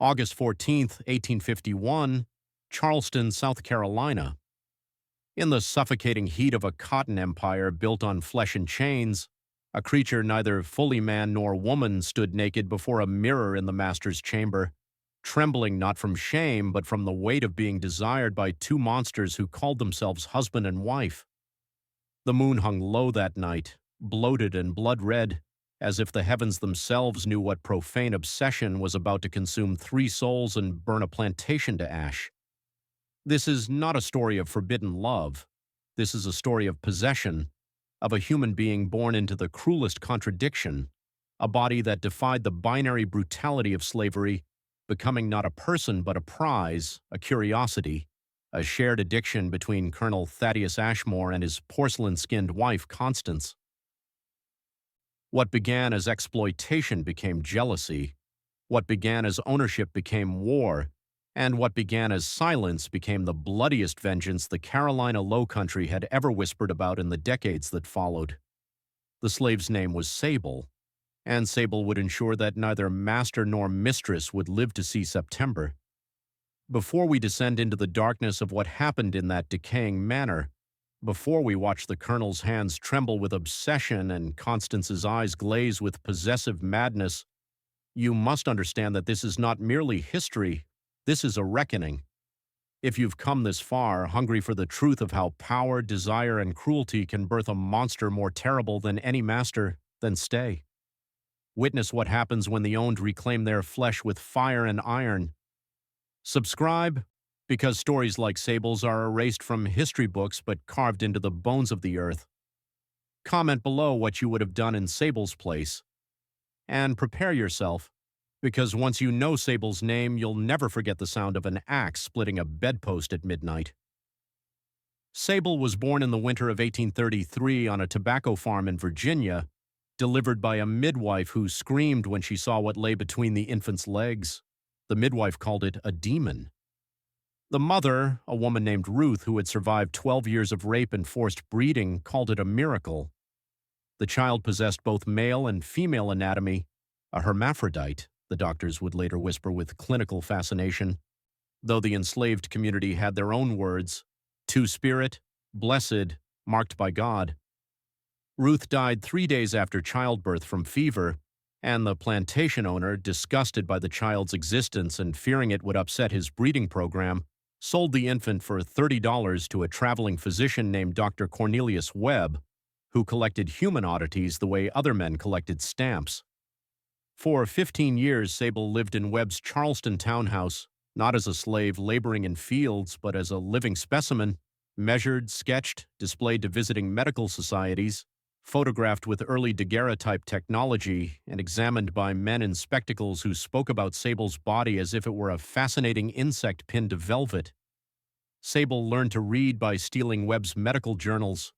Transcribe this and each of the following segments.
August 14th, 1851, Charleston, South Carolina. In the suffocating heat of a cotton empire built on flesh and chains, a creature neither fully man nor woman stood naked before a mirror in the master's chamber, trembling not from shame but from the weight of being desired by two monsters who called themselves husband and wife. The moon hung low that night, bloated and blood-red, as if the heavens themselves knew what profane obsession was about to consume three souls and burn a plantation to ash. This is not a story of forbidden love. This is a story of possession, of a human being born into the cruelest contradiction, a body that defied the binary brutality of slavery, becoming not a person but a prize, a curiosity, a shared addiction between Colonel Thaddeus Ashmore and his porcelain-skinned wife, Constance. What began as exploitation became jealousy. What began as ownership became war. And what began as silence became the bloodiest vengeance the Carolina Low Country had ever whispered about in the decades that followed. The slave's name was Sable, and Sable would ensure that neither master nor mistress would live to see September. Before we descend into the darkness of what happened in that decaying manor, before we watch the Colonel's hands tremble with obsession and Constance's eyes glaze with possessive madness, you must understand that this is not merely history. This is a reckoning. If you've come this far, hungry for the truth of how power, desire, and cruelty can birth a monster more terrible than any master, then stay. Witness what happens when the owned reclaim their flesh with fire and iron. Subscribe, because stories like Sable's are erased from history books but carved into the bones of the earth. Comment below what you would have done in Sable's place. And prepare yourself, because once you know Sable's name, you'll never forget the sound of an axe splitting a bedpost at midnight. Sable was born in the winter of 1833 on a tobacco farm in Virginia, delivered by a midwife who screamed when she saw what lay between the infant's legs. The midwife called it a demon. The mother, a woman named Ruth who had survived 12 years of rape and forced breeding, called it a miracle. The child possessed both male and female anatomy, a hermaphrodite, the doctors would later whisper with clinical fascination, though the enslaved community had their own words, two-spirit, blessed, marked by God. Ruth died 3 days after childbirth from fever, and the plantation owner, disgusted by the child's existence and fearing it would upset his breeding program, sold the infant for $30 to a traveling physician named Dr. Cornelius Webb, who collected human oddities the way other men collected stamps. For 15 years, Sable lived in Webb's Charleston townhouse, not as a slave laboring in fields, but as a living specimen, measured, sketched, displayed to visiting medical societies, photographed with early daguerreotype technology, and examined by men in spectacles who spoke about Sable's body as if it were a fascinating insect pinned to velvet. Sable learned to read by stealing Webb's medical journals,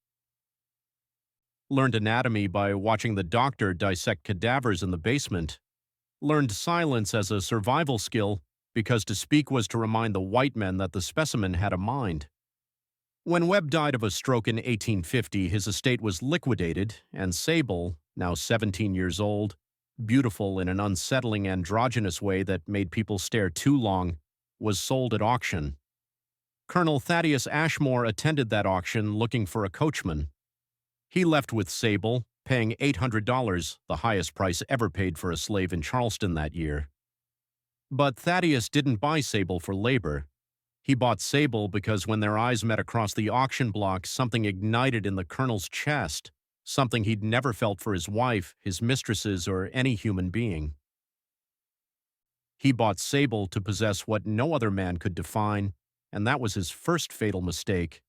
learned anatomy by watching the doctor dissect cadavers in the basement, learned silence as a survival skill because to speak was to remind the white men that the specimen had a mind. When Webb died of a stroke in 1850, his estate was liquidated, and Sable, now 17 years old, beautiful in an unsettling androgynous way that made people stare too long, was sold at auction. Colonel Thaddeus Ashmore attended that auction looking for a coachman. He left with Sable, paying $800, the highest price ever paid for a slave in Charleston that year. But Thaddeus didn't buy Sable for labor. He bought Sable because when their eyes met across the auction block, something ignited in the colonel's chest, something he'd never felt for his wife, his mistresses, or any human being. He bought Sable to possess what no other man could define, and that was his first fatal mistake.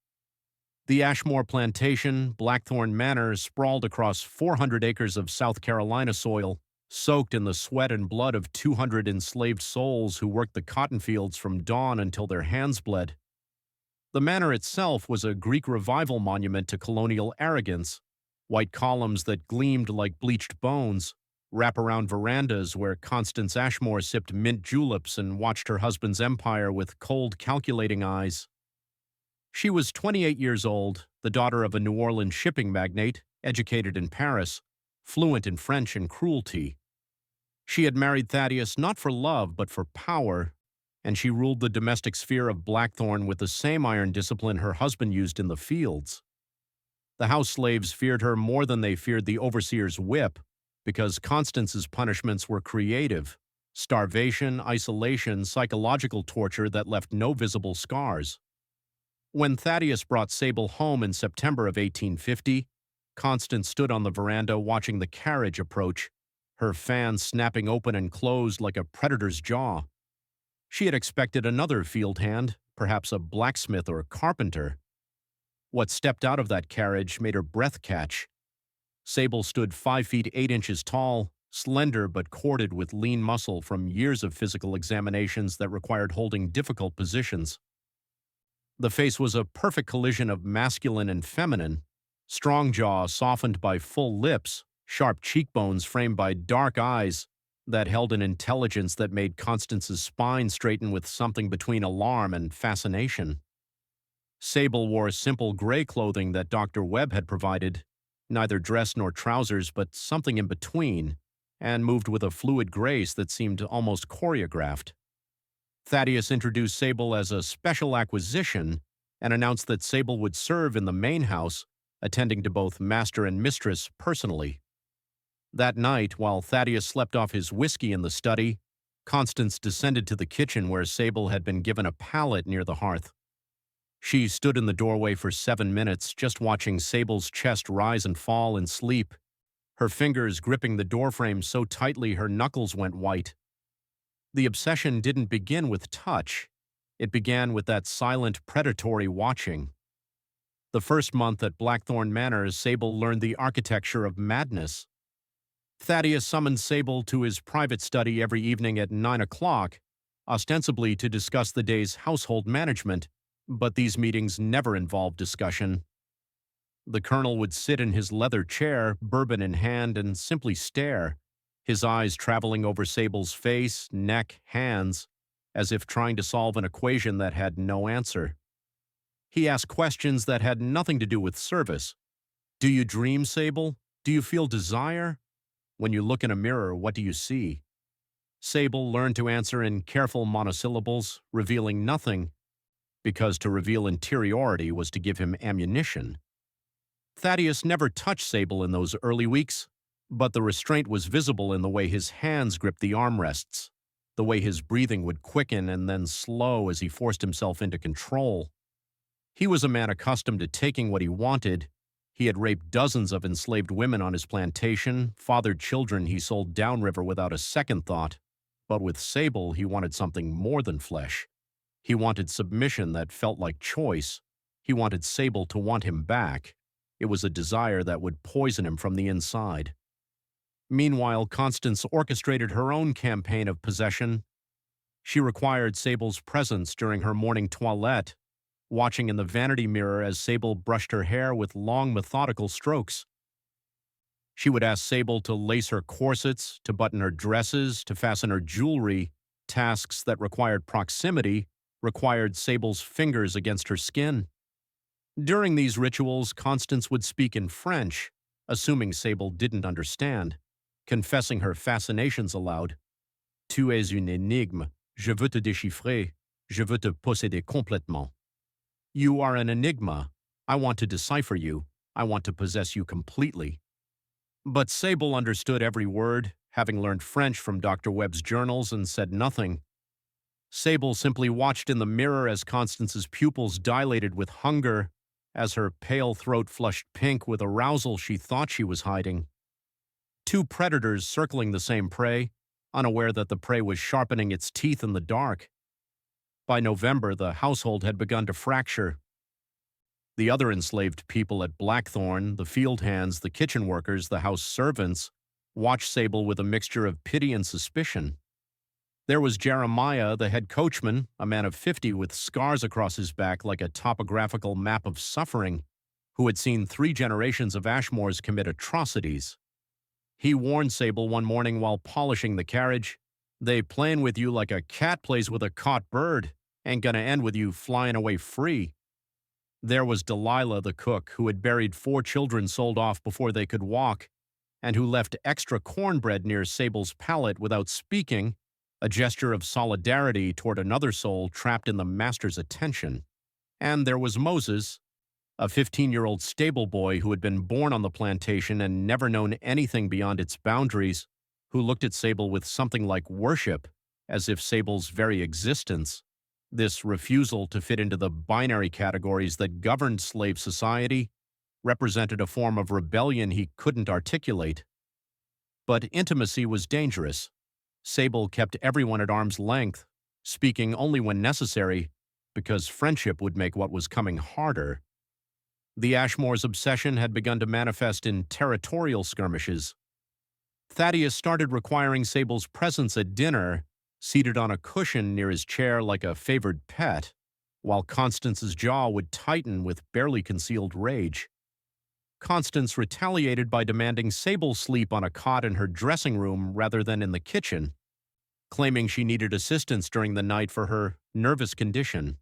The Ashmore Plantation, Blackthorn Manor, sprawled across 400 acres of South Carolina soil, soaked in the sweat and blood of 200 enslaved souls who worked the cotton fields from dawn until their hands bled. The manor itself was a Greek revival monument to colonial arrogance, white columns that gleamed like bleached bones, wraparound verandas where Constance Ashmore sipped mint juleps and watched her husband's empire with cold, calculating eyes. She was 28 years old, the daughter of a New Orleans shipping magnate, educated in Paris, fluent in French and cruelty. She had married Thaddeus not for love, but for power, and she ruled the domestic sphere of Blackthorn with the same iron discipline her husband used in the fields. The house slaves feared her more than they feared the overseer's whip, because Constance's punishments were creative: starvation, isolation, psychological torture that left no visible scars. When Thaddeus brought Sable home in September of 1850, Constance stood on the veranda watching the carriage approach, her fan snapping open and closed like a predator's jaw. She had expected another field hand, perhaps a blacksmith or a carpenter. What stepped out of that carriage made her breath catch. Sable stood 5 feet 8 inches tall, slender but corded with lean muscle from years of physical examinations that required holding difficult positions. The face was a perfect collision of masculine and feminine: strong jaw softened by full lips, sharp cheekbones framed by dark eyes that held an intelligence that made Constance's spine straighten with something between alarm and fascination. Sable wore simple gray clothing that Dr. Webb had provided, neither dress nor trousers, but something in between, and moved with a fluid grace that seemed almost choreographed. Thaddeus introduced Sable as a special acquisition and announced that Sable would serve in the main house, attending to both master and mistress personally. That night, while Thaddeus slept off his whiskey in the study, Constance descended to the kitchen where Sable had been given a pallet near the hearth. She stood in the doorway for 7 minutes, just watching Sable's chest rise and fall in sleep, her fingers gripping the doorframe so tightly her knuckles went white. The obsession didn't begin with touch. It began with that silent, predatory watching. The first month at Blackthorn Manor, Sable learned the architecture of madness. Thaddeus summoned Sable to his private study every evening at 9 o'clock, ostensibly to discuss the day's household management, but these meetings never involved discussion. The colonel would sit in his leather chair, bourbon in hand, and simply stare, his eyes traveling over Sable's face, neck, hands, as if trying to solve an equation that had no answer. He asked questions that had nothing to do with service. Do you dream, Sable? Do you feel desire? When you look in a mirror, what do you see? Sable learned to answer in careful monosyllables, revealing nothing, because to reveal interiority was to give him ammunition. Thaddeus never touched Sable in those early weeks, but the restraint was visible in the way his hands gripped the armrests, the way his breathing would quicken and then slow as he forced himself into control. He was a man accustomed to taking what he wanted. He had raped dozens of enslaved women on his plantation, fathered children he sold downriver without a second thought. But with Sable, he wanted something more than flesh. He wanted submission that felt like choice. He wanted Sable to want him back. It was a desire that would poison him from the inside. Meanwhile, Constance orchestrated her own campaign of possession. She required Sable's presence during her morning toilette, watching in the vanity mirror as Sable brushed her hair with long, methodical strokes. She would ask Sable to lace her corsets, to button her dresses, to fasten her jewelry, tasks that required proximity, required Sable's fingers against her skin. During these rituals, Constance would speak in French, assuming Sable didn't understand, confessing her fascinations aloud. Tu es une énigme. Je veux te déchiffrer. Je veux te posséder complètement. You are an enigma. I want to decipher you. I want to possess you completely. But Sable understood every word, having learned French from Dr. Webb's journals, and said nothing. Sable simply watched in the mirror as Constance's pupils dilated with hunger, as her pale throat flushed pink with arousal she thought she was hiding. Two predators circling the same prey, unaware that the prey was sharpening its teeth in the dark. By November, the household had begun to fracture. The other enslaved people at Blackthorn, the field hands, the kitchen workers, the house servants, watched Sable with a mixture of pity and suspicion. There was Jeremiah, the head coachman, a man of 50 with scars across his back like a topographical map of suffering, who had seen 3 generations of Ashmores commit atrocities. He warned Sable one morning while polishing the carriage, "They playin' with you like a cat plays with a caught bird. Ain't gonna end with you flying away free." There was Delilah, the cook, who had buried 4 children sold off before they could walk, and who left extra cornbread near Sable's pallet without speaking, a gesture of solidarity toward another soul trapped in the master's attention. And there was Moses, a 15-year-old stable boy who had been born on the plantation and never known anything beyond its boundaries, who looked at Sable with something like worship, as if Sable's very existence, this refusal to fit into the binary categories that governed slave society, represented a form of rebellion he couldn't articulate. But intimacy was dangerous. Sable kept everyone at arm's length, speaking only when necessary, because friendship would make what was coming harder. The Ashmore's obsession had begun to manifest in territorial skirmishes. Thaddeus started requiring Sable's presence at dinner, seated on a cushion near his chair like a favored pet, while Constance's jaw would tighten with barely concealed rage. Constance retaliated by demanding Sable sleep on a cot in her dressing room rather than in the kitchen, claiming she needed assistance during the night for her nervous condition.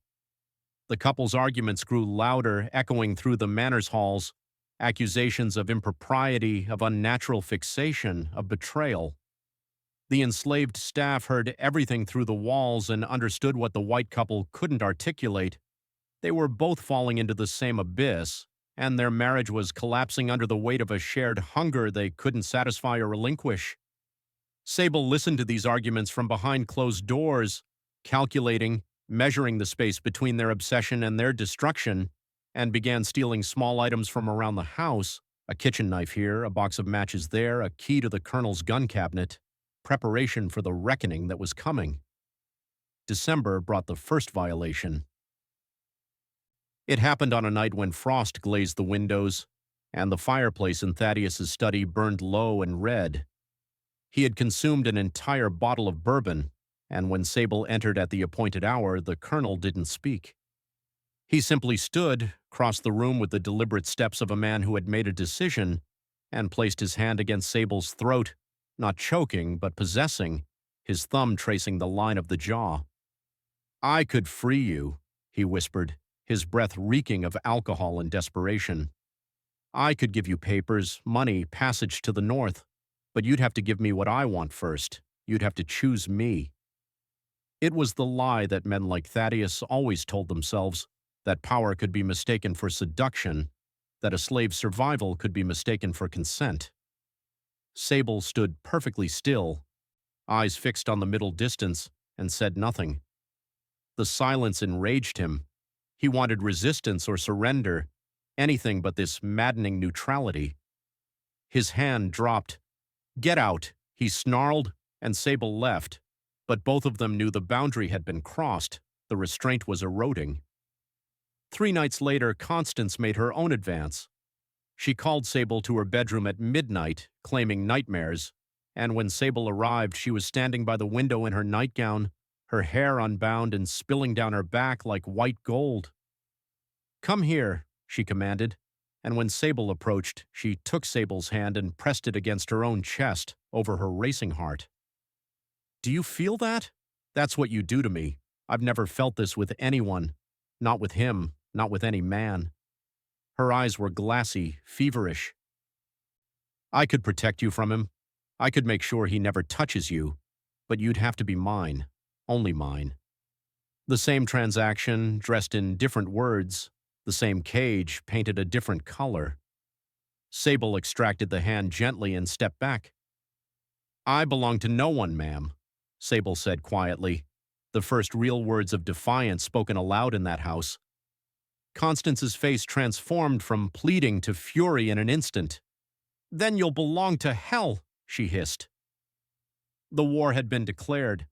The couple's arguments grew louder, echoing through the manors halls, accusations of impropriety, of unnatural fixation, of betrayal. The enslaved staff heard everything through the walls and understood what the white couple couldn't articulate. They were both falling into the same abyss, and their marriage was collapsing under the weight of a shared hunger they couldn't satisfy or relinquish. Sable listened to these arguments from behind closed doors, calculating, measuring the space between their obsession and their destruction, and began stealing small items from around the house, a kitchen knife here, a box of matches there, a key to the colonel's gun cabinet, preparation for the reckoning that was coming. December brought the first violation. It happened on a night when frost glazed the windows, and the fireplace in Thaddeus's study burned low and red. He had consumed an entire bottle of bourbon, and when Sable entered at the appointed hour, the colonel didn't speak. He simply stood, crossed the room with the deliberate steps of a man who had made a decision, and placed his hand against Sable's throat, not choking, but possessing, his thumb tracing the line of the jaw. "I could free you," he whispered, his breath reeking of alcohol and desperation. "I could give you papers, money, passage to the north, but you'd have to give me what I want first. You'd have to choose me." It was the lie that men like Thaddeus always told themselves, that power could be mistaken for seduction, that a slave's survival could be mistaken for consent. Sable stood perfectly still, eyes fixed on the middle distance, and said nothing. The silence enraged him. He wanted resistance or surrender, anything but this maddening neutrality. His hand dropped. "Get out," he snarled, and Sable left, but both of them knew the boundary had been crossed, the restraint was eroding. 3 nights later, Constance made her own advance. She called Sable to her bedroom at midnight, claiming nightmares, and when Sable arrived, she was standing by the window in her nightgown, her hair unbound and spilling down her back like white gold. "Come here," she commanded, and when Sable approached, she took Sable's hand and pressed it against her own chest, over her racing heart. "Do you feel that? That's what you do to me. I've never felt this with anyone. Not with him, not with any man." Her eyes were glassy, feverish. "I could protect you from him. I could make sure he never touches you, but you'd have to be mine, only mine." The same transaction, dressed in different words, the same cage, painted a different color. Sable extracted the hand gently and stepped back. "I belong to no one, ma'am," Sable said quietly, the first real words of defiance spoken aloud in that house. Constance's face transformed from pleading to fury in an instant. "Then you'll belong to hell," she hissed. The war had been declared.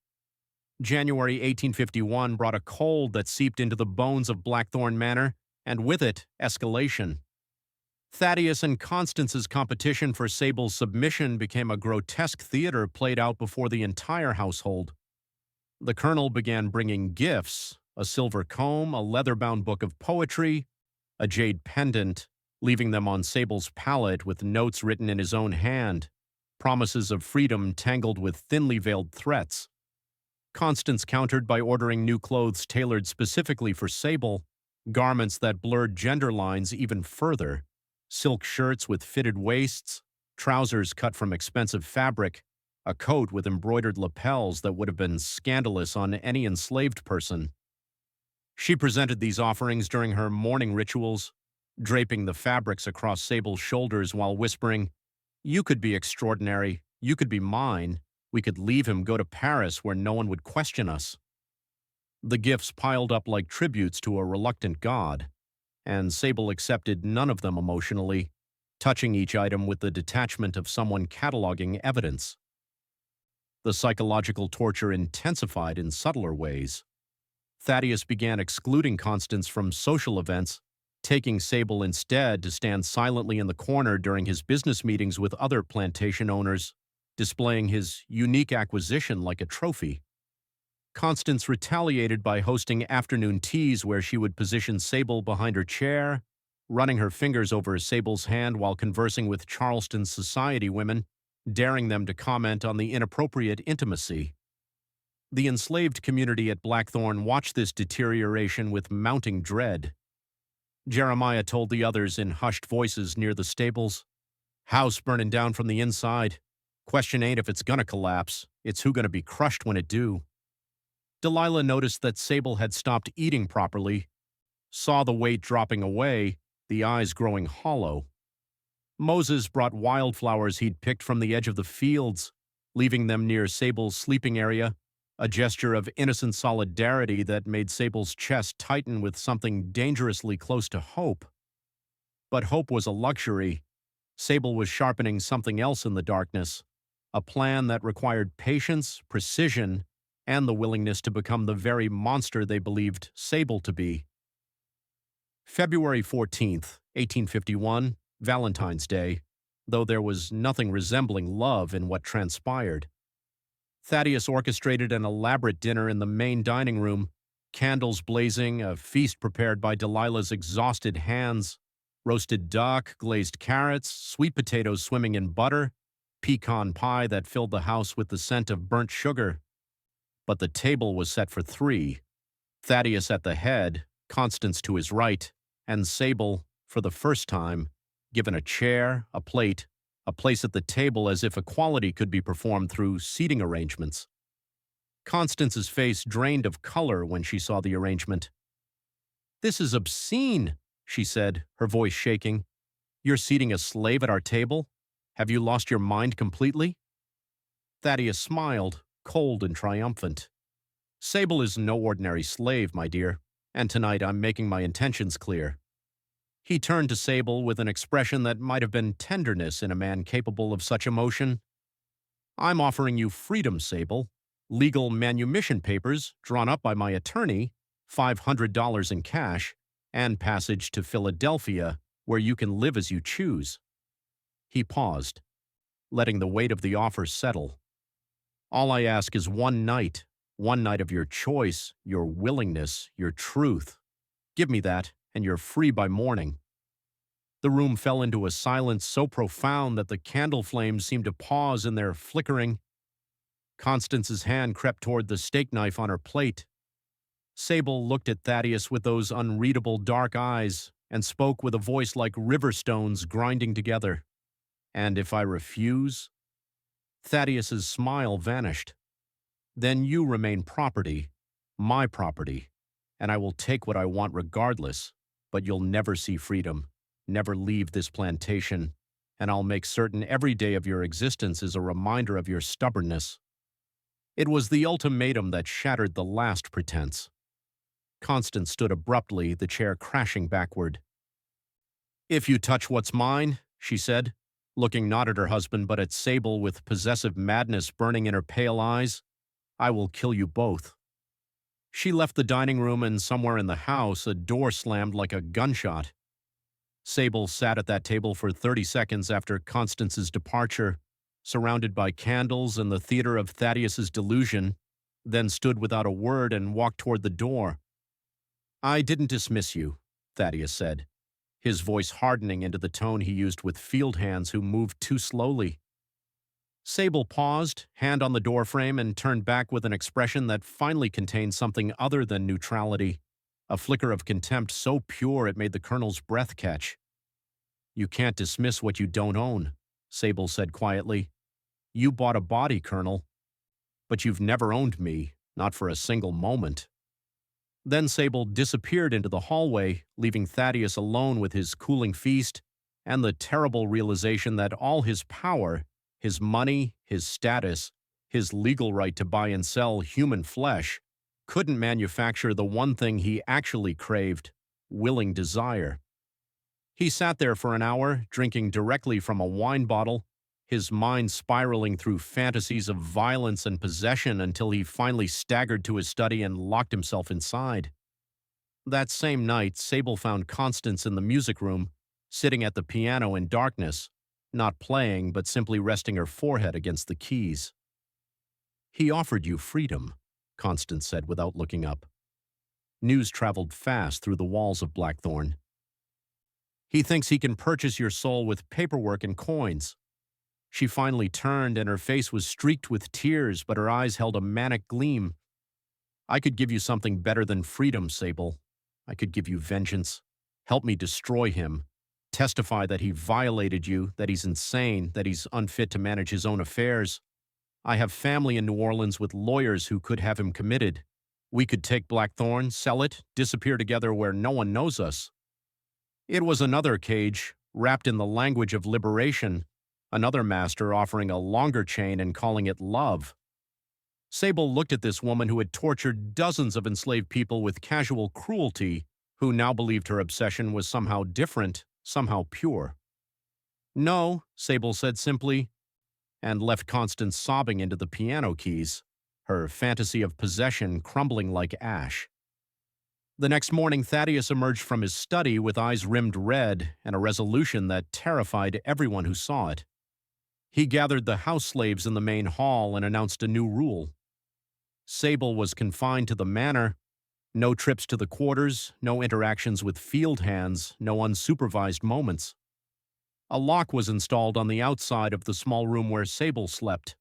January 1851 brought a cold that seeped into the bones of Blackthorn Manor, and with it, escalation. Thaddeus and Constance's competition for Sable's submission became a grotesque theater played out before the entire household. The colonel began bringing gifts, a silver comb, a leather-bound book of poetry, a jade pendant, leaving them on Sable's pallet with notes written in his own hand, promises of freedom tangled with thinly veiled threats. Constance countered by ordering new clothes tailored specifically for Sable, garments that blurred gender lines even further, silk shirts with fitted waists, trousers cut from expensive fabric, a coat with embroidered lapels that would have been scandalous on any enslaved person. She presented these offerings during her morning rituals, draping the fabrics across Sable's shoulders while whispering, "You could be extraordinary, you could be mine, we could leave him, go to Paris where no one would question us." The gifts piled up like tributes to a reluctant god, and Sable accepted none of them emotionally, touching each item with the detachment of someone cataloging evidence. The psychological torture intensified in subtler ways. Thaddeus began excluding Constance from social events, taking Sable instead to stand silently in the corner during his business meetings with other plantation owners, displaying his unique acquisition like a trophy. Constance retaliated by hosting afternoon teas where she would position Sable behind her chair, running her fingers over Sable's hand while conversing with Charleston society women, daring them to comment on the inappropriate intimacy. The enslaved community at Blackthorn watched this deterioration with mounting dread. Jeremiah told the others in hushed voices near the stables, "House burning down from the inside. Question ain't if it's gonna collapse, it's who gonna be crushed when it do." Delilah noticed that Sable had stopped eating properly, saw the weight dropping away, the eyes growing hollow. Moses brought wildflowers he'd picked from the edge of the fields, leaving them near Sable's sleeping area, a gesture of innocent solidarity that made Sable's chest tighten with something dangerously close to hope. But hope was a luxury. Sable was sharpening something else in the darkness, a plan that required patience, precision, and the willingness to become the very monster they believed Sable to be. February 14th, 1851, Valentine's Day, though there was nothing resembling love in what transpired. Thaddeus orchestrated an elaborate dinner in the main dining room, candles blazing, a feast prepared by Delilah's exhausted hands, roasted duck, glazed carrots, sweet potatoes swimming in butter, pecan pie that filled the house with the scent of burnt sugar. But the table was set for three, Thaddeus at the head, Constance to his right, and Sable, for the first time, given a chair, a plate, a place at the table as if equality could be performed through seating arrangements. Constance's face drained of color when she saw the arrangement. "This is obscene," she said, her voice shaking. "You're seating a slave at our table? Have you lost your mind completely?" Thaddeus smiled, cold and triumphant. "Sable is no ordinary slave, my dear, and tonight I'm making my intentions clear." He turned to Sable with an expression that might have been tenderness in a man capable of such emotion. "I'm offering you freedom, Sable. Legal manumission papers, drawn up by my attorney, $500 in cash, and passage to Philadelphia, where you can live as you choose." He paused, letting the weight of the offer settle. "All I ask is one night of your choice, your willingness, your truth. Give me that, and you're free by morning." The room fell into a silence so profound that the candle flames seemed to pause in their flickering. Constance's hand crept toward the steak knife on her plate. Sable looked at Thaddeus with those unreadable dark eyes and spoke with a voice like river stones grinding together. "And if I refuse?" Thaddeus's smile vanished. "Then you remain property, my property, and I will take what I want regardless, but you'll never see freedom, never leave this plantation, and I'll make certain every day of your existence is a reminder of your stubbornness." It was the ultimatum that shattered the last pretense. Constance stood abruptly, the chair crashing backward. "If you touch what's mine," she said, looking not at her husband but at Sable with possessive madness burning in her pale eyes, "I will kill you both." She left the dining room, and somewhere in the house a door slammed like a gunshot. Sable sat at that table for 30 seconds after Constance's departure, surrounded by candles and the theater of Thaddeus's delusion, then stood without a word and walked toward the door. "I didn't dismiss you," Thaddeus said, his voice hardening into the tone he used with field hands who moved too slowly. Sable paused, hand on the doorframe, and turned back with an expression that finally contained something other than neutrality, a flicker of contempt so pure it made the colonel's breath catch. "You can't dismiss what you don't own. Sable said quietly. You bought a body, Colonel, but you've never owned me, not for a single moment. Then Sable disappeared into the hallway, leaving Thaddeus alone with his cooling feast and the terrible realization that all his power, his money, his status, his legal right to buy and sell human flesh, couldn't manufacture the one thing he actually craved, willing desire. He sat there for an hour, drinking directly from a wine bottle, his mind spiraling through fantasies of violence and possession until he finally staggered to his study and locked himself inside. That same night, Sable found Constance in the music room, sitting at the piano in darkness, not playing but simply resting her forehead against the keys. He offered you freedom, Constance said without looking up. News traveled fast through the walls of Blackthorn. He thinks he can purchase your soul with paperwork and coins. She finally turned, and her face was streaked with tears, but her eyes held a manic gleam. I could give you something better than freedom, Sable. I could give you vengeance. Help me destroy him. Testify that he violated you, that he's insane, that he's unfit to manage his own affairs. I have family in New Orleans with lawyers who could have him committed. We could take Blackthorn, sell it, disappear together where no one knows us. It was another cage, wrapped in the language of liberation, another master offering a longer chain and calling it love. Sable looked at this woman who had tortured dozens of enslaved people with casual cruelty, who now believed her obsession was somehow different, somehow pure. No, Sable said simply, and left Constance sobbing into the piano keys, her fantasy of possession crumbling like ash. The next morning, Thaddeus emerged from his study with eyes rimmed red and a resolution that terrified everyone who saw it. He gathered the house slaves in the main hall and announced a new rule. Sable was confined to the manor. No trips to the quarters, no interactions with field hands, no unsupervised moments. A lock was installed on the outside of the small room where Sable slept.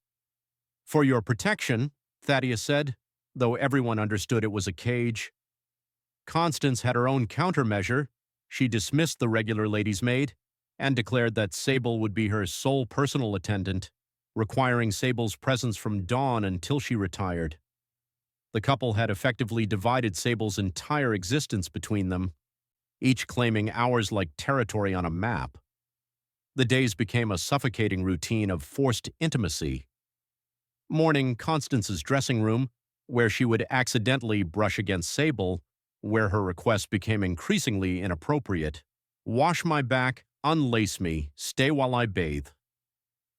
For your protection, Thaddeus said, though everyone understood it was a cage. Constance had her own countermeasure. She dismissed the regular lady's maid and declared that Sable would be her sole personal attendant, requiring Sable's presence from dawn until she retired. The couple had effectively divided Sable's entire existence between them, each claiming hours like territory on a map. The days became a suffocating routine of forced intimacy. Morning, Constance's dressing room, where she would accidentally brush against Sable, where her requests became increasingly inappropriate. Wash my back, unlace me, stay while I bathe.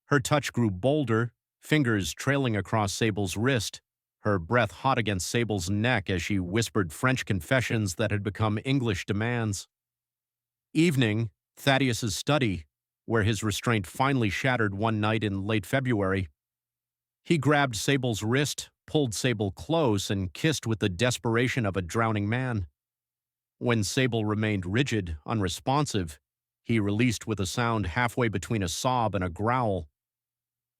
Her touch grew bolder, fingers trailing across Sable's wrist, her breath hot against Sable's neck as she whispered French confessions that had become English demands. Evening, Thaddeus's study, where his restraint finally shattered one night in late February. He grabbed Sable's wrist, pulled Sable close, and kissed with the desperation of a drowning man. When Sable remained rigid, unresponsive, he released with a sound halfway between a sob and a growl.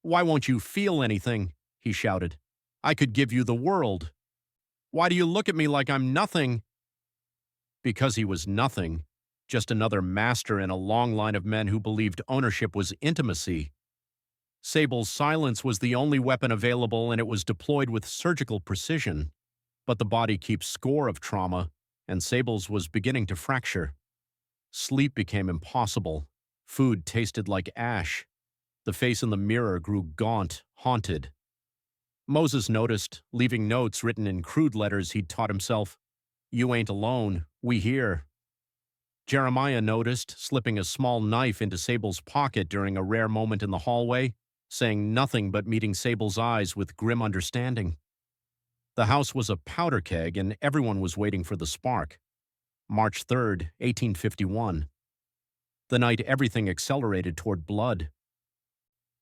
"Why won't you feel anything?" he shouted. "I could give you the world. Why do you look at me like I'm nothing?" Because he was nothing, just another master in a long line of men who believed ownership was intimacy. Sable's silence was the only weapon available, and it was deployed with surgical precision. But the body keeps score of trauma, and Sable's was beginning to fracture. Sleep became impossible. Food tasted like ash. The face in the mirror grew gaunt, haunted. Moses noticed, leaving notes written in crude letters he'd taught himself. "You ain't alone. We here." Jeremiah noticed, slipping a small knife into Sable's pocket during a rare moment in the hallway, saying nothing but meeting Sable's eyes with grim understanding. The house was a powder keg, and everyone was waiting for the spark. March 3rd, 1851. The night everything accelerated toward blood.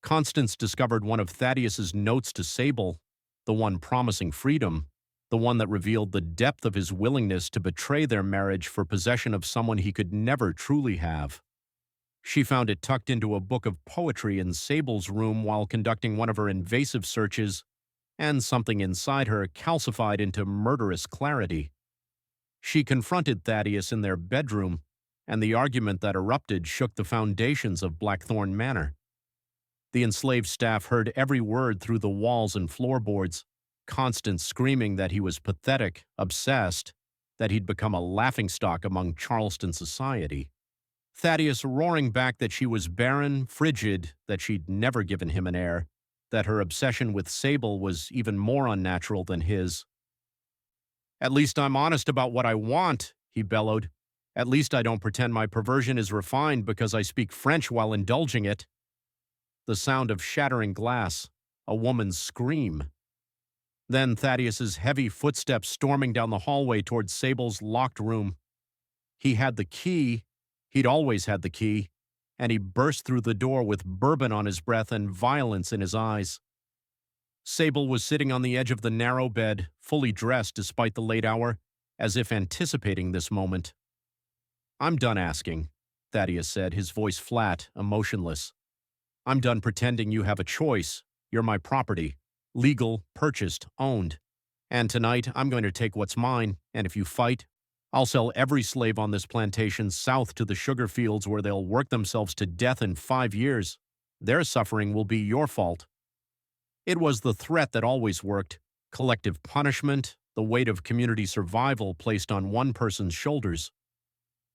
Constance discovered one of Thaddeus's notes to Sable, the one promising freedom, the one that revealed the depth of his willingness to betray their marriage for possession of someone he could never truly have. She found it tucked into a book of poetry in Sable's room while conducting one of her invasive searches, and something inside her calcified into murderous clarity. She confronted Thaddeus in their bedroom, and the argument that erupted shook the foundations of Blackthorn Manor. The enslaved staff heard every word through the walls and floorboards, constant screaming that he was pathetic, obsessed, that he'd become a laughingstock among Charleston society. Thaddeus roaring back that she was barren, frigid, that she'd never given him an heir, that her obsession with Sable was even more unnatural than his. "At least I'm honest about what I want," he bellowed. "At least I don't pretend my perversion is refined because I speak French while indulging it." The sound of shattering glass, a woman's scream. Then Thaddeus's heavy footsteps storming down the hallway towards Sable's locked room. He had the key. He'd always had the key, and he burst through the door with bourbon on his breath and violence in his eyes. Sable was sitting on the edge of the narrow bed, fully dressed despite the late hour, as if anticipating this moment. "I'm done asking," Thaddeus said, his voice flat, emotionless. "I'm done pretending you have a choice. You're my property. Legal, purchased, owned. And tonight, I'm going to take what's mine, and if you fight, I'll sell every slave on this plantation south to the sugar fields where they'll work themselves to death in 5 years. Their suffering will be your fault." It was the threat that always worked: collective punishment, the weight of community survival placed on one person's shoulders.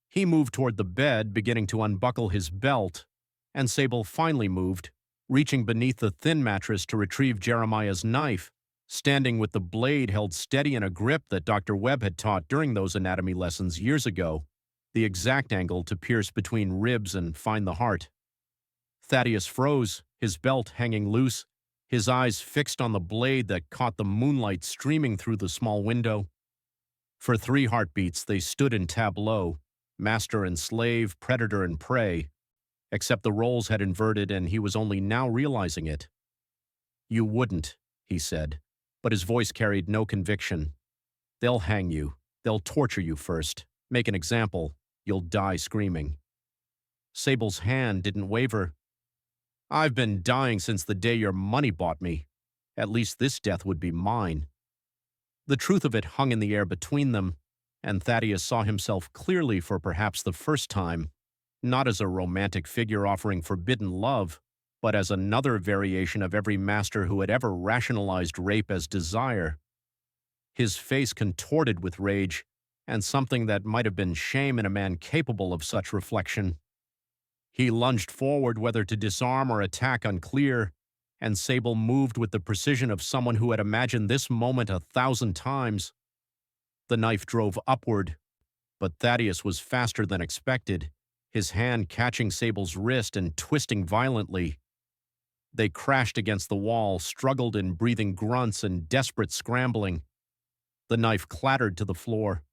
He moved toward the bed, beginning to unbuckle his belt, and Sable finally moved, reaching beneath the thin mattress to retrieve Jeremiah's knife, standing with the blade held steady in a grip that Dr. Webb had taught during those anatomy lessons years ago, the exact angle to pierce between ribs and find the heart. Thaddeus froze, his belt hanging loose, his eyes fixed on the blade that caught the moonlight streaming through the small window. For 3 heartbeats they stood in tableau, master and slave, predator and prey, except the roles had inverted and he was only now realizing it. "You wouldn't," he said, but his voice carried no conviction. "They'll hang you. They'll torture you first. Make an example. You'll die screaming." Sable's hand didn't waver. "I've been dying since the day your money bought me. At least this death would be mine." The truth of it hung in the air between them, and Thaddeus saw himself clearly for perhaps the first time, not as a romantic figure offering forbidden love, but as another variation of every master who had ever rationalized rape as desire. His face contorted with rage, and something that might have been shame in a man capable of such reflection. He lunged forward, whether to disarm or attack unclear, and Sable moved with the precision of someone who had imagined this moment 1,000 times. The knife drove upward, but Thaddeus was faster than expected, his hand catching Sable's wrist and twisting violently. They crashed against the wall, struggled in breathing grunts and desperate scrambling. The knife clattered to the floor.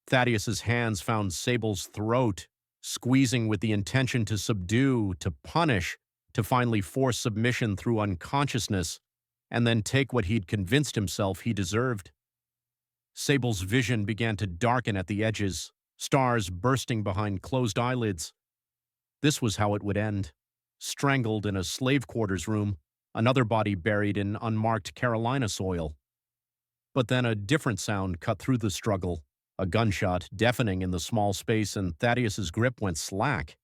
Thaddeus's hands found Sable's throat, squeezing with the intention to subdue, to punish, to finally force submission through unconsciousness, and then take what he'd convinced himself he deserved. Sable's vision began to darken at the edges, stars bursting behind closed eyelids. This was how it would end. Strangled in a slave quarters room, another body buried in unmarked Carolina soil. But then a different sound cut through the struggle, a gunshot deafening in the small space, and Thaddeus's grip went slack.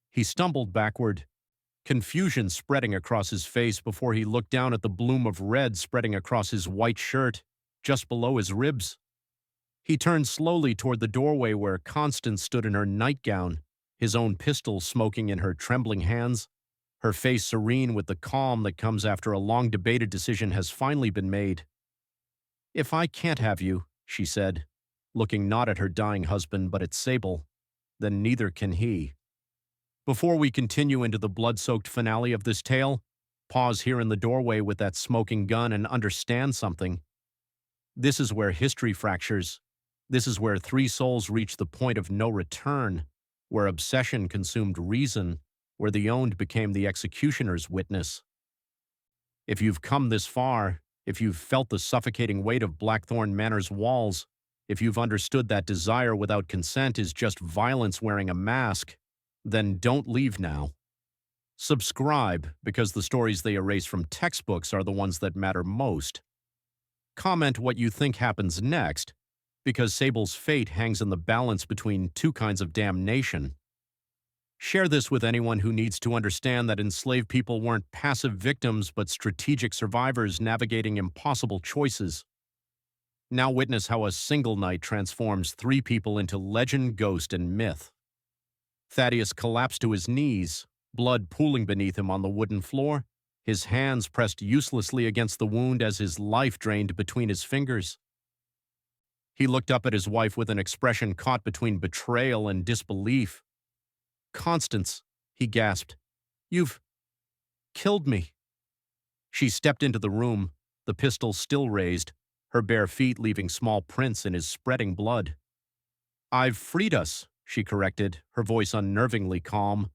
He stumbled backward, confusion spreading across his face before he looked down at the bloom of red spreading across his white shirt, just below his ribs. He turned slowly toward the doorway where Constance stood in her nightgown, his own pistol smoking in her trembling hands, her face serene with the calm that comes after a long-debated decision has finally been made. "If I can't have you," she said, looking not at her dying husband but at Sable, "then neither can he." Before we continue into the blood-soaked finale of this tale, pause here in the doorway with that smoking gun and understand something. This is where history fractures. This is where 3 souls reach the point of no return, where obsession consumed reason, where the owned became the executioner's witness. If you've come this far, if you've felt the suffocating weight of Blackthorn Manor's walls, if you've understood that desire without consent is just violence wearing a mask, then don't leave now. Subscribe, because the stories they erase from textbooks are the ones that matter most. Comment what you think happens next, because Sable's fate hangs in the balance between 2 kinds of damnation. Share this with anyone who needs to understand that enslaved people weren't passive victims but strategic survivors navigating impossible choices. Now witness how a single night transforms three people into legend, ghost, and myth. Thaddeus collapsed to his knees, blood pooling beneath him on the wooden floor, his hands pressed uselessly against the wound as his life drained between his fingers. He looked up at his wife with an expression caught between betrayal and disbelief. "Constance," he gasped, "you've killed me." She stepped into the room, the pistol still raised, her bare feet leaving small prints in his spreading blood. "I've freed us," she corrected, her voice unnervingly calm.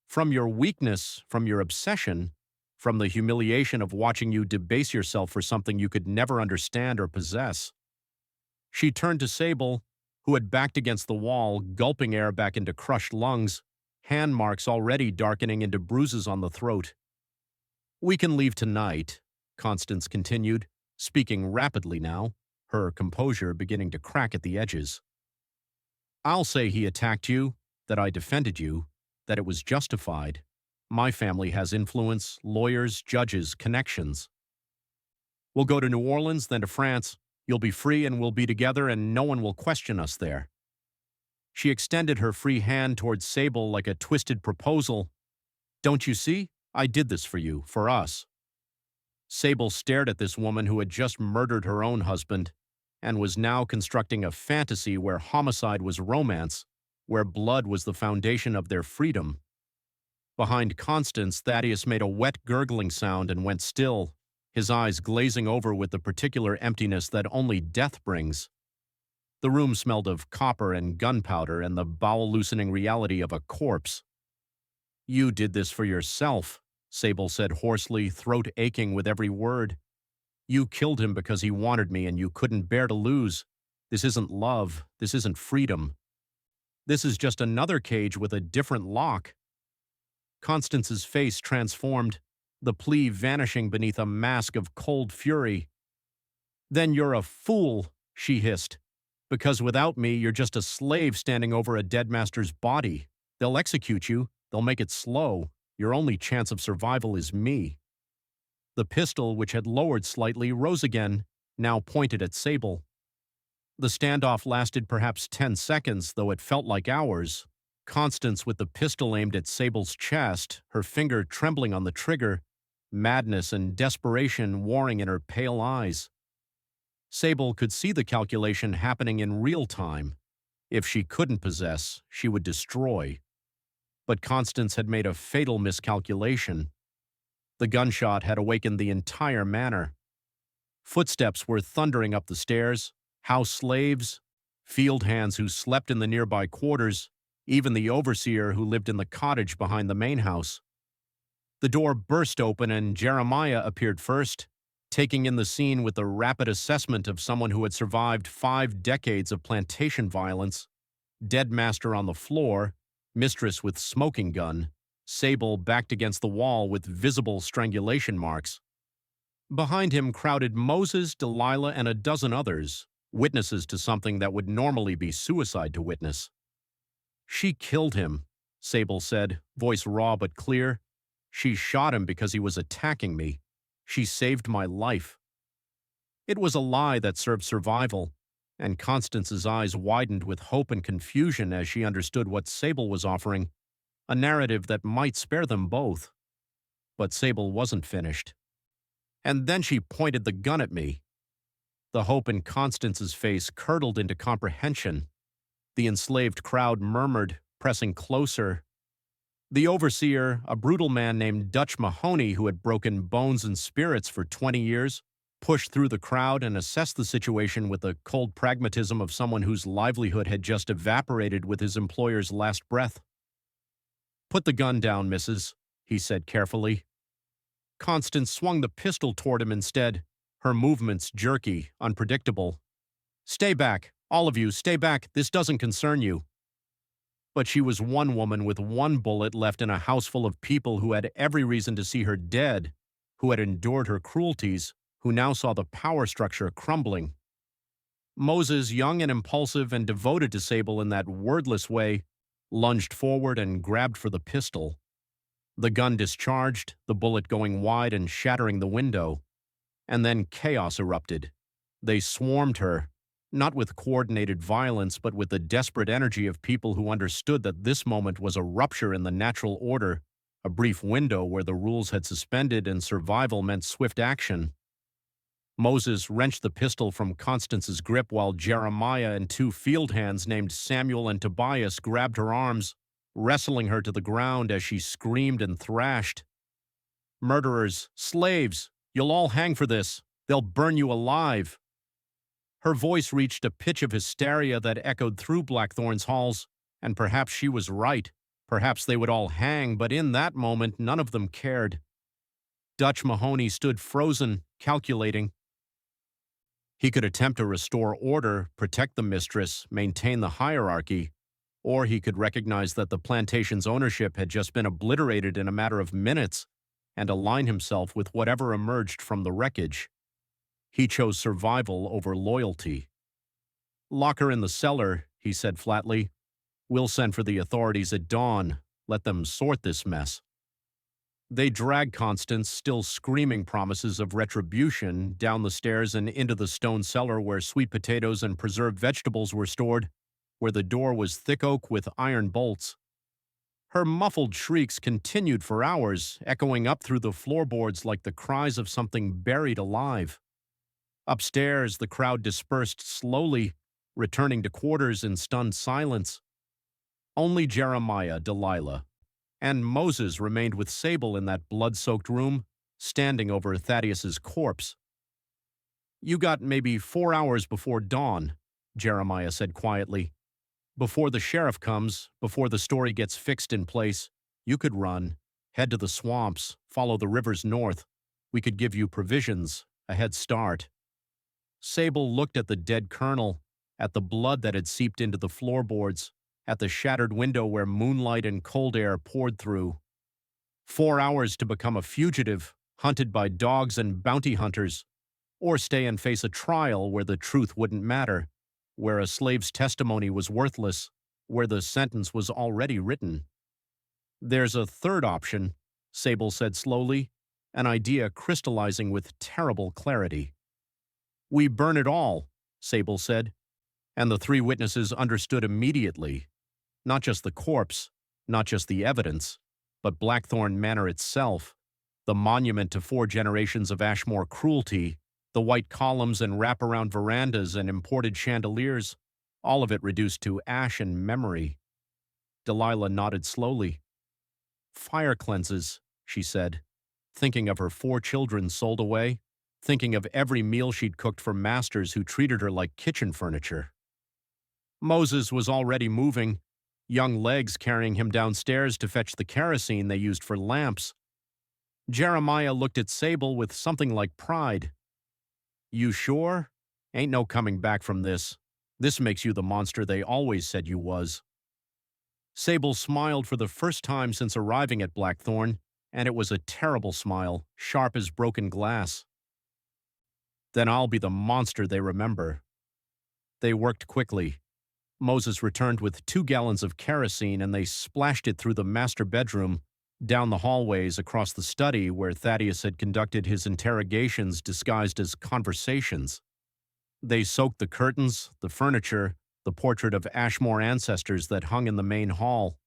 "From your weakness, from your obsession, from the humiliation of watching you debase yourself for something you could never understand or possess." She turned to Sable, who had backed against the wall, gulping air back into crushed lungs, hand marks already darkening into bruises on the throat. "We can leave tonight," Constance continued, speaking rapidly now, her composure beginning to crack at the edges. "I'll say he attacked you, that I defended you, that it was justified. My family has influence, lawyers, judges, connections. We'll go to New Orleans, then to France. You'll be free and we'll be together and no one will question us there." She extended her free hand towards Sable like a twisted proposal. "Don't you see? I did this for you, for us." Sable stared at this woman who had just murdered her own husband and was now constructing a fantasy where homicide was romance, where blood was the foundation of their freedom. Behind Constance, Thaddeus made a wet gurgling sound and went still, his eyes glazing over with the particular emptiness that only death brings. The room smelled of copper and gunpowder and the bowel-loosening reality of a corpse. "You did this for yourself," Sable said hoarsely, throat aching with every word. "You killed him because he wanted me and you couldn't bear to lose. This isn't love. This isn't freedom. This is just another cage with a different lock." Constance's face transformed, the plea vanishing beneath a mask of cold fury. "Then you're a fool," she hissed, "because without me you're just a slave standing over a dead master's body. They'll execute you, they'll make it slow. Your only chance of survival is me." The pistol, which had lowered slightly, rose again, now pointed at Sable. The standoff lasted perhaps 10 seconds, though it felt like hours. Constance with the pistol aimed at Sable's chest, her finger trembling on the trigger, madness and desperation warring in her pale eyes. Sable could see the calculation happening in real time. If she couldn't possess, she would destroy. But Constance had made a fatal miscalculation. The gunshot had awakened the entire manor. Footsteps were thundering up the stairs, house slaves, field hands who slept in the nearby quarters, even the overseer who lived in the cottage behind the main house. The door burst open and Jeremiah appeared first, taking in the scene with the rapid assessment of someone who had survived 5 decades of plantation violence, dead master on the floor, mistress with smoking gun, Sable backed against the wall with visible strangulation marks. Behind him crowded Moses, Delilah, and a dozen others, witnesses to something that would normally be suicide to witness. "She killed him," Sable said, voice raw but clear. "She shot him because he was attacking me. She saved my life." It was a lie that served survival, and Constance's eyes widened with hope and confusion as she understood what Sable was offering, a narrative that might spare them both. But Sable wasn't finished. "And then she pointed the gun at me." The hope in Constance's face curdled into comprehension. The enslaved crowd murmured, pressing closer. The overseer, a brutal man named Dutch Mahoney who had broken bones and spirits for 20 years, pushed through the crowd and assessed the situation with the cold pragmatism of someone whose livelihood had just evaporated with his employer's last breath. "Put the gun down, missus," he said carefully. Constance swung the pistol toward him instead, her movements jerky, unpredictable. "Stay back, all of you, stay back, this doesn't concern you." But she was one woman with one bullet left in a house full of people who had every reason to see her dead, who had endured her cruelties, who now saw the power structure crumbling. Moses, young and impulsive and devoted to Sable in that wordless way, lunged forward and grabbed for the pistol. The gun discharged, the bullet going wide and shattering the window. And then chaos erupted. They swarmed her, not with coordinated violence, but with the desperate energy of people who understood that this moment was a rupture in the natural order, a brief window where the rules had suspended and survival meant swift action. Moses wrenched the pistol from Constance's grip while Jeremiah and two field hands named Samuel and Tobias grabbed her arms, wrestling her to the ground as she screamed and thrashed. "Murderers! Slaves! You'll all hang for this! They'll burn you alive!" Her voice reached a pitch of hysteria that echoed through Blackthorn's halls, and perhaps she was right. Perhaps they would all hang, but in that moment none of them cared. Dutch Mahoney stood frozen, calculating. He could attempt to restore order, protect the mistress, maintain the hierarchy, or he could recognize that the plantation's ownership had just been obliterated in a matter of minutes and align himself with whatever emerged from the wreckage. He chose survival over loyalty. "Lock her in the cellar," he said flatly. "We'll send for the authorities at dawn. Let them sort this mess." They dragged Constance, still screaming promises of retribution, down the stairs and into the stone cellar where sweet potatoes and preserved vegetables were stored, where the door was thick oak with iron bolts. Her muffled shrieks continued for hours, echoing up through the floorboards like the cries of something buried alive. Upstairs, the crowd dispersed slowly, returning to quarters in stunned silence. Only Jeremiah, Delilah, and Moses remained with Sable in that blood-soaked room, standing over Thaddeus's corpse. "You got maybe 4 hours before dawn," Jeremiah said quietly. "Before the sheriff comes, before the story gets fixed in place, you could run, head to the swamps, follow the rivers north. We could give you provisions, a head start." Sable looked at the dead colonel, at the blood that had seeped into the floorboards, at the shattered window where moonlight and cold air poured through. 4 hours to become a fugitive, hunted by dogs and bounty hunters, or stay and face a trial where the truth wouldn't matter, where a slave's testimony was worthless, where the sentence was already written. "There's a third option," Sable said slowly, an idea crystallizing with terrible clarity. "We burn it all," Sable said, and the three witnesses understood immediately. Not just the corpse, not just the evidence, but Blackthorn Manor itself, the monument to 4 generations of Ashmore cruelty, the white columns and wraparound verandas and imported chandeliers, all of it reduced to ash and memory. Delilah nodded slowly. "Fire cleanses," she said, thinking of her 4 children sold away, thinking of every meal she'd cooked for masters who treated her like kitchen furniture. Moses was already moving, young legs carrying him downstairs to fetch the kerosene they used for lamps. Jeremiah looked at Sable with something like pride. "You sure? Ain't no coming back from this. This makes you the monster they always said you was." Sable smiled for the first time since arriving at Blackthorn, and it was a terrible smile, sharp as broken glass. "Then I'll be the monster they remember." They worked quickly. Moses returned with 2 gallons of kerosene and they splashed it through the master bedroom, down the hallways across the study where Thaddeus had conducted his interrogations disguised as conversations. They soaked the curtains, the furniture, the portrait of Ashmore ancestors that hung in the main hall.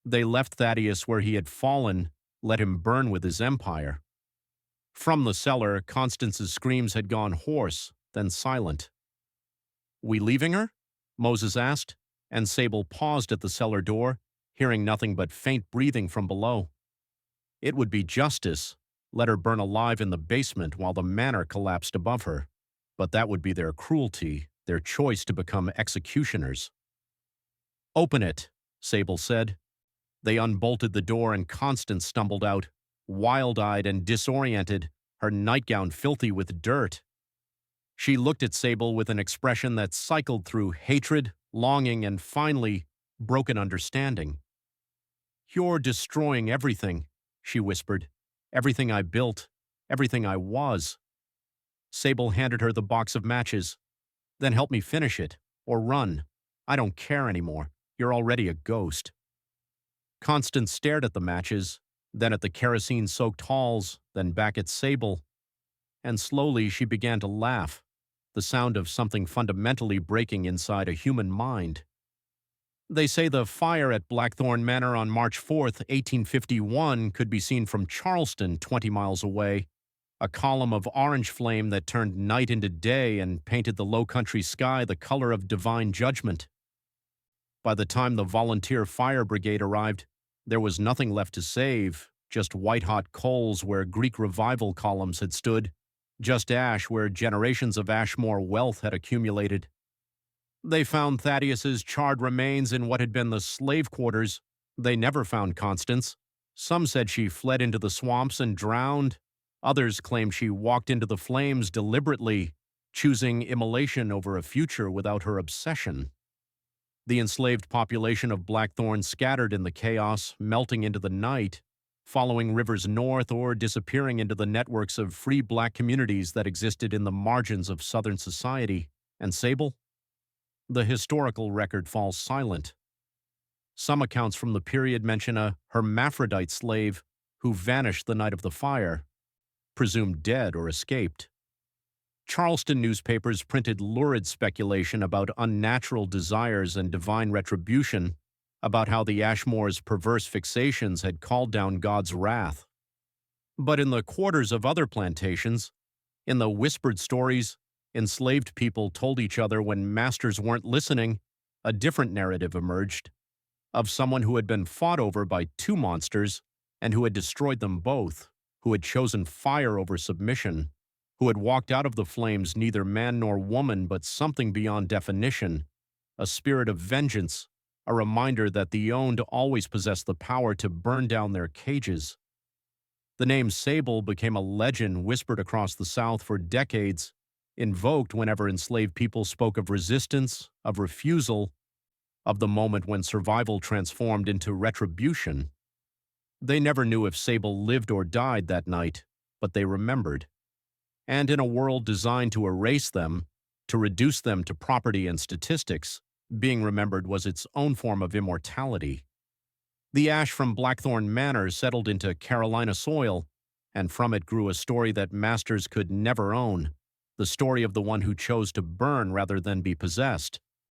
They left Thaddeus where he had fallen, let him burn with his empire. From the cellar, Constance's screams had gone hoarse, then silent. "We leaving her?" Moses asked, and Sable paused at the cellar door, hearing nothing but faint breathing from below. It would be justice, let her burn alive in the basement while the manor collapsed above her. But that would be their cruelty, their choice to become executioners. "Open it," Sable said. They unbolted the door and Constance stumbled out, wild-eyed and disoriented, her nightgown filthy with dirt. She looked at Sable with an expression that cycled through hatred, longing, and finally, broken understanding. "You're destroying everything," she whispered. "Everything I built, everything I was." Sable handed her the box of matches. "Then help me finish it, or run. I don't care anymore. you're already a ghost. Constance stared at the matches, then at the kerosene-soaked halls, then back at Sable, and slowly she began to laugh, the sound of something fundamentally breaking inside a human mind. They say the fire at Blackthorn Manor on March 4th, 1851 could be seen from Charleston, 20 miles away, a column of orange flame that turned night into day and painted the low country sky the color of divine judgment. By the time the volunteer fire brigade arrived, there was nothing left to save, just white-hot coals where Greek revival columns had stood, just ash where generations of Ashmore wealth had accumulated. They found Thaddeus's charred remains in what had been the slave quarters. They never found Constance. Some said she fled into the swamps and drowned. Others claimed she walked into the flames deliberately, choosing immolation over a future without her obsession. The enslaved population of Blackthorn scattered in the chaos, melting into the night, following rivers north or disappearing into the networks of free black communities that existed in the margins of Southern society. And Sable? The historical record falls silent. Some accounts from the period mention a Hermaphrodite slave who vanished the night of the fire, presumed dead or escaped. Charleston newspapers printed lurid speculation about unnatural desires and divine retribution, about how the Ashmores' perverse fixations had called down God's wrath. But in the quarters of other plantations, in the whispered stories enslaved people told each other when masters weren't listening, a different narrative emerged, of someone who had been fought over by two monsters and who had destroyed them both, who had chosen fire over submission, who had walked out of the flames neither man nor woman but something beyond definition, a spirit of vengeance, a reminder that the owned always possessed the power to burn down their cages. The name Sable became a legend whispered across the South for decades, invoked whenever enslaved people spoke of resistance, of refusal, of the moment when survival transformed into retribution. They never knew if Sable lived or died that night, but they remembered. And in a world designed to erase them, to reduce them to property and statistics, being remembered was its own form of immortality. The ash from Blackthorn Manor settled into Carolina soil, and from it grew a story that masters could never own, the story of the one who chose to burn rather than be possessed.